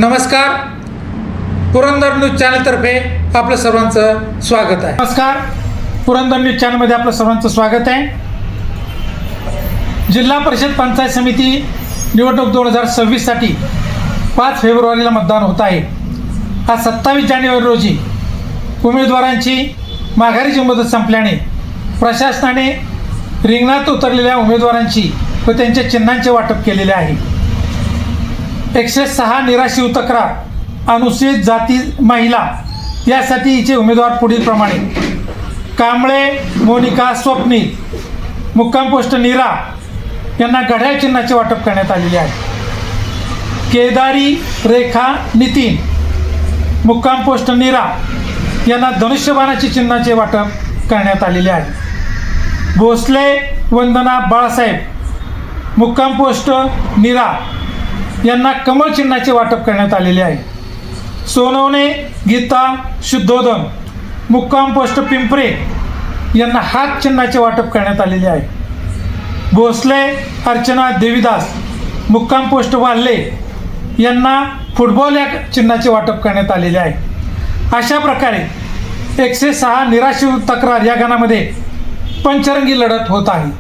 नमस्कार, पुरंदर न्यूज चॅनलतर्फे आपलं सर्वांचं स्वागत आहे। नमस्कार, पुरंदर न्यूज चॅनलमध्ये आपलं सर्वांचं स्वागत आहे। जिल्हा परिषद पंचायत समिती निवडणूक 2026 साठी 5 फेब्रुवारीला मतदान होत आहे। आज 27 जानेवारी रोजी उमेदवारांची माघारीची मुदत संपल्याने प्रशासनाने रिंगणात उतरलेल्या उमेदवारांची व त्यांच्या चिन्हांचे वाटप केलेले आहे। 106 निराश्रित तक्रार अनुसूचित जाती महिला यासाठीचे उमेदवार पुढील प्रमाणे: कांबळे मोनिका स्वप्नील, मुक्काम पोस्ट नीरा यांना घड्याळ चिन्हाचे वाटप करण्यात आलेले आहे। केदारी रेखा नितीन, मुक्काम पोस्ट नीरा यांना धनुष्यबाणाचे चिन्हाचे वाटप करण्यात आलेले आहे। भोसले वंदना बाळासाहेब, मुक्काम पोस्ट नीरा यांना कमळ चिन्हाचे वाटप करण्यात आलेले आहे। सोनवणे गीता शुद्धोदन, मुक्काम पोस्ट पिंपरे यांना हात चिन्हाचे वाटप करण्यात आलेले आहे। भोसले अर्चना देवीदास, मुक्काम पोस्ट वाल्हे यांना फुटबॉल या चिन्हाचे वाटप करण्यात आलेले आहे। अशा प्रकारे 106 निराश्रित तक्रार या गणामध्ये पंचरंगी लढत होत आहे।